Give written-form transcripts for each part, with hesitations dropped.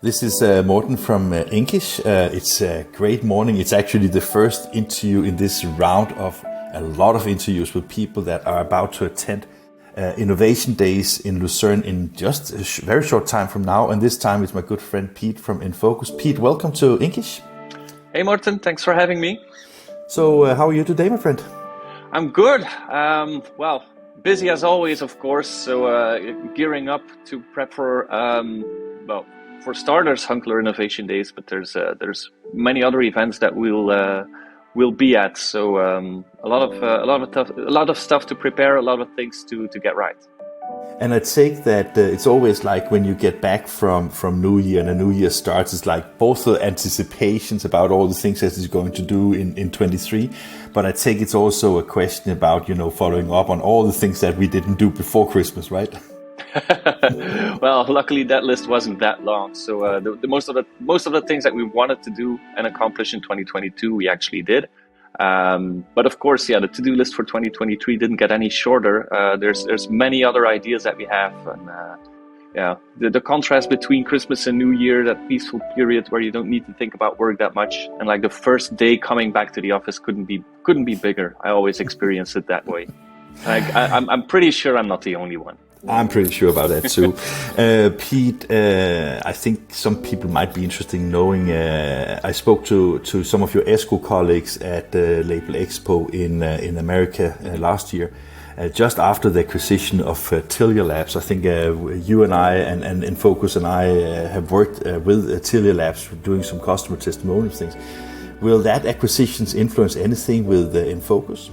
This is Morten from INKISH. It's a great morning. It's actually the first interview in this round of a lot of interviews with people that are about to attend Innovation Days in Lucern in just a very short time from now. And this time it's my good friend Piet from Enfocus. Piet, welcome to INKISH. Hey Morten, thanks for having me. So how are you today, my friend? I'm good. Well, busy as always, of course. So gearing up to prep for for starters, Hunkeler Innovation Days, but there's many other events that we'll be at. So a lot of stuff to prepare, a lot of things to get right. And I take that it's always like when you get back from New Year and a New Year starts, it's like both the anticipations about all the things that it's going to do in 23, but I take it's also a question about, following up on all the things that we didn't do before Christmas, right? Well, luckily that list wasn't that long. So the most of the things that we wanted to do and accomplish in 2022, we actually did. But of course, the to-do list for 2023 didn't get any shorter. There's many other ideas that we have, and the contrast between Christmas and New Year, that peaceful period where you don't need to think about work that much, and like the first day coming back to the office couldn't be bigger. I always experience it that way. I'm pretty sure I'm not the only one. I'm pretty sure about that too. Piet, I think some people might be interested in knowing, I spoke to some of your ESCO colleagues at Label Expo in America last year, just after the acquisition of Tilia Labs. I think you and I and Enfocus and I have worked with Tilia Labs doing some customer testimonials things. Will that acquisitions influence anything with Enfocus?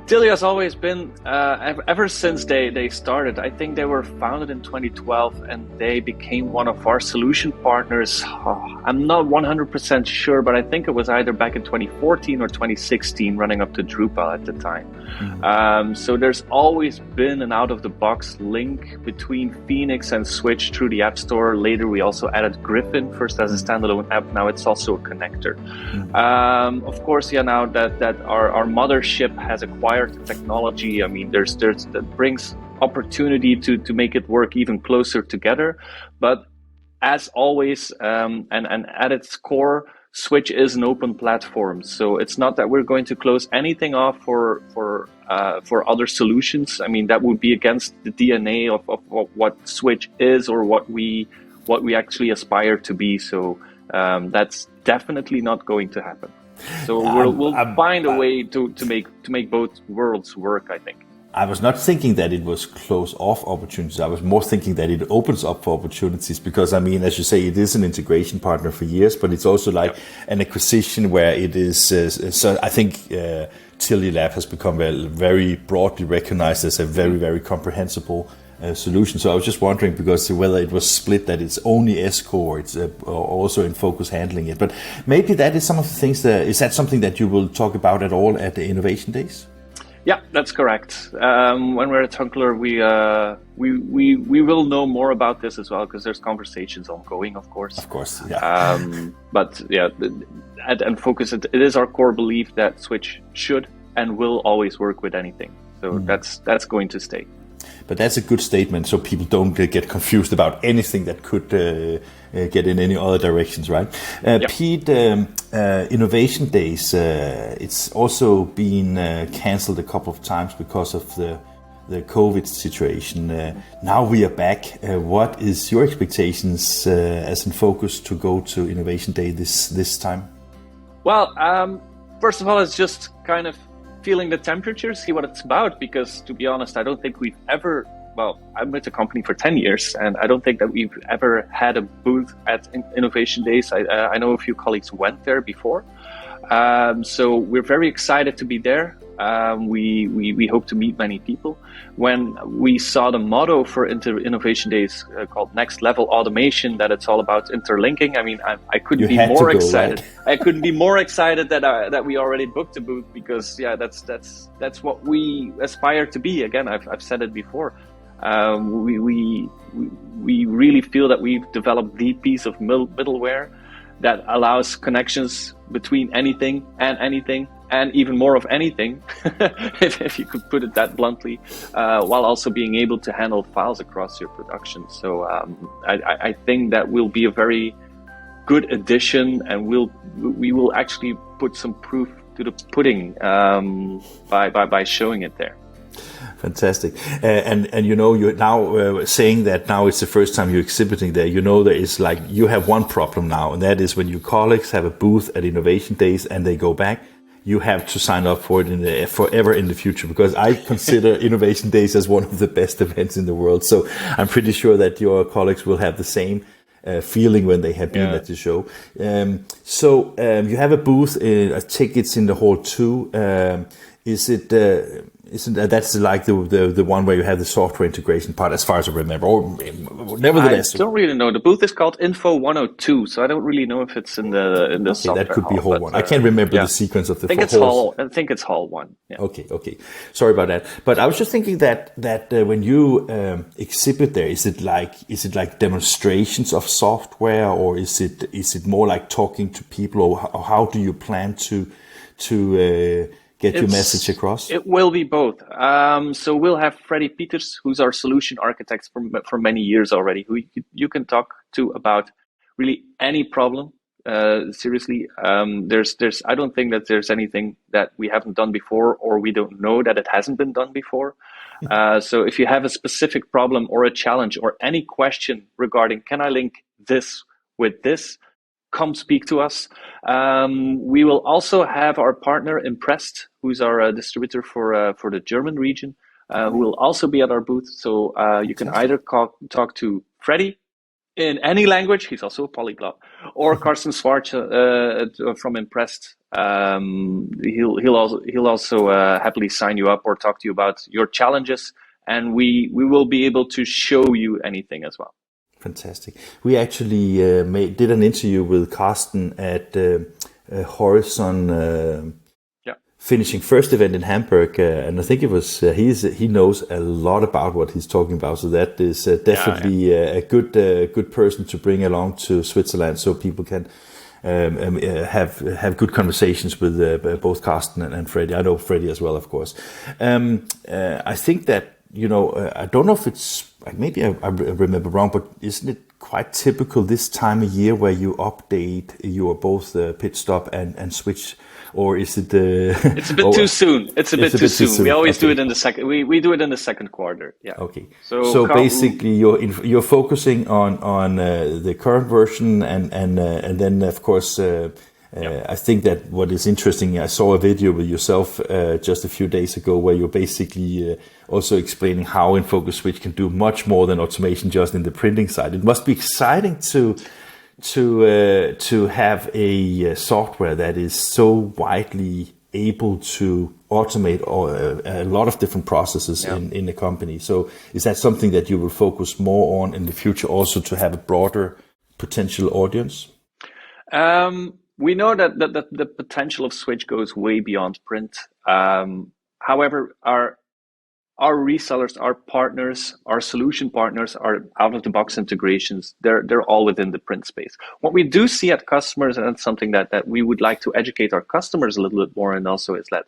Tilia has always been, ever since they started. I think they were founded in 2012 and they became one of our solution partners. I'm not 100% sure, but I think it was either back in 2014 or 2016, running up to Drupal at the time. Mm-hmm. So there's always been an out-of-the-box link between Phoenix and Switch through the App Store. Later, we also added Griffin, first as a standalone app. Now it's also a connector. Mm-hmm. Of course, now that our mothership has acquired the technology, I mean, that brings opportunity to make it work even closer together. But as always, and at its core, Switch is an open platform. So it's not that we're going to close anything off for other solutions. I mean, that would be against the DNA of what Switch is or what we actually aspire to be. So that's definitely not going to happen. So we'll find a way to make both worlds work, I think. I was not thinking that it was close off opportunities. I was more thinking that it opens up for opportunities because, I mean, as you say, it is an integration partner for years, but it's also like an acquisition where it is. So I think Tilia Lab has become very broadly recognized as a very, very comprehensible solution. So I was just wondering because whether it was split, that it's only ESCO or it's also Enfocus handling it. But maybe that is some of the things is that something that you will talk about at all at the Innovation Days? Yeah, that's correct. When we're at Hunkeler, we will know more about this as well because there's conversations ongoing, of course. Of course, yeah. But yeah, at Enfocus, it is our core belief that Switch should and will always work with anything. So that's going to stay. But that's a good statement, so people don't get confused about anything that could get in any other directions, right? Piet, Innovation Days, it's also been cancelled a couple of times because of the COVID situation. Now we are back. What is your expectations as Enfocus to go to Innovation Day this time? Well, first of all, it's just kind of feeling the temperature, see what it's about, because to be honest, I don't think we've ever, I'm with the company for 10 years and I don't think that we've ever had a booth at Innovation Days. I know a few colleagues went there before. So we're very excited to be there. We hope to meet many people. When we saw the motto for Innovation Days called Next Level Automation, that it's all about interlinking, I mean, I couldn't be more excited. Right? I couldn't be more excited that we already booked a booth because that's what we aspire to be. Again, I've said it before. We really feel that we've developed the piece of middleware that allows connections between anything, and even more of anything, if you could put it that bluntly, while also being able to handle files across your production. So I think that will be a very good addition, and we will actually put some proof to the pudding by showing it there. Fantastic. And you're now saying that now it's the first time you're exhibiting there. There is you have one problem now, and that is when your colleagues have a booth at Innovation Days and they go back, you have to sign up for it forever in the future, because I consider Innovation Days as one of the best events in the world. So I'm pretty sure that your colleagues will have the same feeling when they have been at the show. So you have a booth, tickets in the hall too. Isn't that's like the one where you have the software integration part, as far as I remember? Or nevertheless, I don't really know. The booth is called Info 102, so I don't really know if it's in the software. That could be hall one. I can't remember the sequence of the. I think it's hall one. Yeah. Okay. Sorry about that. But I was just thinking that when you exhibit there, is it like demonstrations of software, or is it more like talking to people, or how do you plan to get your message across? It will be both. So we'll have Freddie Peters, who's our solution architect for many years already, who you can talk to about really any problem. Seriously, I don't think that there's anything that we haven't done before, or we don't know that it hasn't been done before. So if you have a specific problem or a challenge or any question regarding, can I link this with this? Come speak to us. We will also have our partner Impressed, who's our distributor for the German region, who will also be at our booth. So you can either talk to Freddie in any language, he's also a polyglot, or Carsten Schwartz from Impressed. He'll also happily sign you up or talk to you about your challenges, and we will be able to show you anything as well. Fantastic. We actually did an interview with Carsten at Horizon finishing first event in Hamburg, and I think it was he knows a lot about what he's talking about. So that is definitely a good person to bring along to Switzerland, so people can have good conversations with both Carsten and Freddie. I know Freddie as well, of course. I think that. I don't know if it's, maybe I remember wrong, but isn't it quite typical this time of year where you update your both pit stop and switch, or is it? It's a bit too soon. It's a bit too soon. We always do it in the second. We do it in the second quarter. Yeah. Okay. So basically, you're focusing on the current version, and then of course. I think that what is interesting, I saw a video with yourself just a few days ago where you're basically also explaining how Enfocus Switch can do much more than automation just in the printing side. It must be exciting to have a software that is so widely able to automate a lot of different processes in the company. So is that something that you will focus more on in the future, also to have a broader potential audience? We know that the potential of Switch goes way beyond print. However, our resellers, our partners, our solution partners, our out-of-the-box integrations, they're all within the print space. What we do see at customers, and it's something that we would like to educate our customers a little bit more, and also is that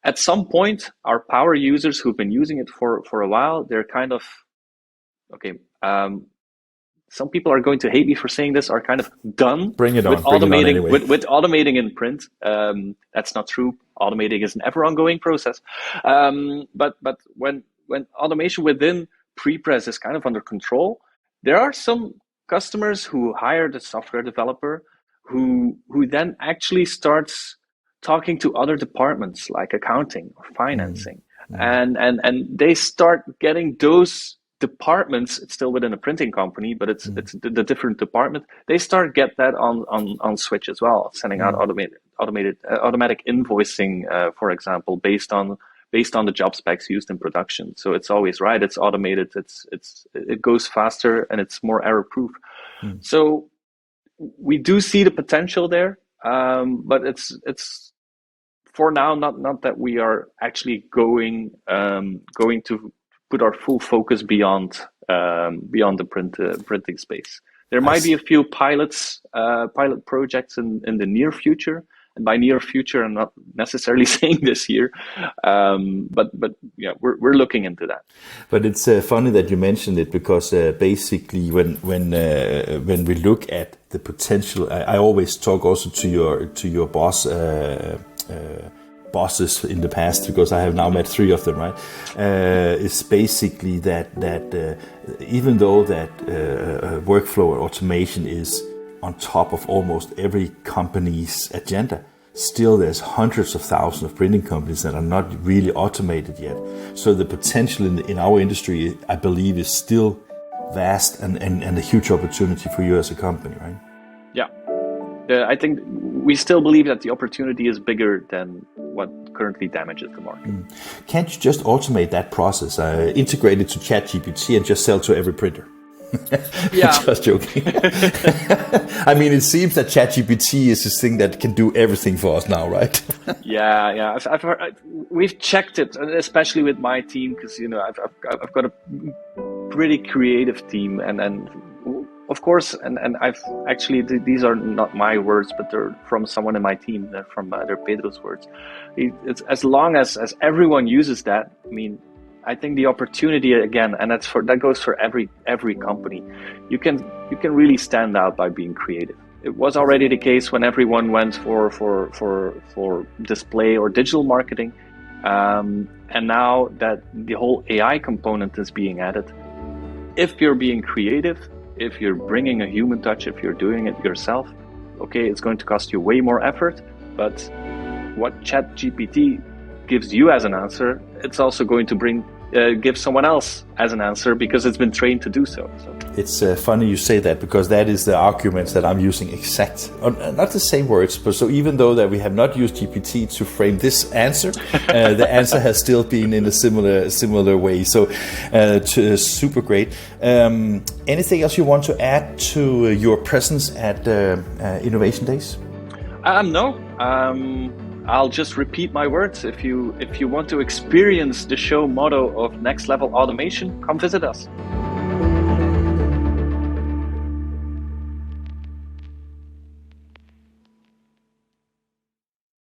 at some point, our power users who've been using it for a while, they're kind of, some people are going to hate me for saying this, are kind of done Bring it on. with automating in print. That's not true. Automating is an ever ongoing process. But when automation within prepress is kind of under control, there are some customers who hire the software developer who then actually starts talking to other departments like accounting or financing. And they start getting those departments, it's still within a printing company, but it's the different department. They start get that on Switch as well, sending out automatic invoicing, for example, based on the job specs used in production. So it's always right. It's automated. It goes faster and it's more error proof. So we do see the potential there, but it's for now not that we are actually going to put our full focus beyond the printing space. There might be a few pilot projects in the near future. And by near future, I'm not necessarily saying this year, but yeah, we're looking into that. But it's funny that you mentioned it, because basically when we look at the potential, I always talk also to your bosses in the past, because I have now met 3 of them, right? It's basically that even though that workflow automation is on top of almost every company's agenda, still there's hundreds of thousands of printing companies that are not really automated yet. So the potential in our industry, I believe, is still vast and a huge opportunity for you as a company, right? Yeah. I think we still believe that the opportunity is bigger than what currently damages the market. Can't you just automate that process, integrate it to ChatGPT and just sell to every printer? Yeah. Just joking. I mean, it seems that ChatGPT is this thing that can do everything for us now, right? Yeah. I've heard, we've checked it, especially with my team, because I've got a pretty creative team, and of course, and I've actually, these are not my words, but they're from someone in my team. They're from they're Pedro's words. It's as long as everyone uses that. I mean, I think the opportunity again, and that goes for every company. You can really stand out by being creative. It was already the case when everyone went for display or digital marketing, and now that the whole AI component is being added. If you're being creative, if you're bringing a human touch, if you're doing it yourself, okay, it's going to cost you way more effort. But what ChatGPT gives you as an answer, it's also going to give someone else as an answer, because it's been trained to do so. It's funny you say that, because that is the arguments that I'm using not the same words, but so even though that we have not used GPT to frame this answer, the answer has still been in a similar way. So super great. Anything else you want to add to your presence at Innovation Days? No. I'll just repeat my words. If you want to experience the show motto of Next Level Automation, come visit us.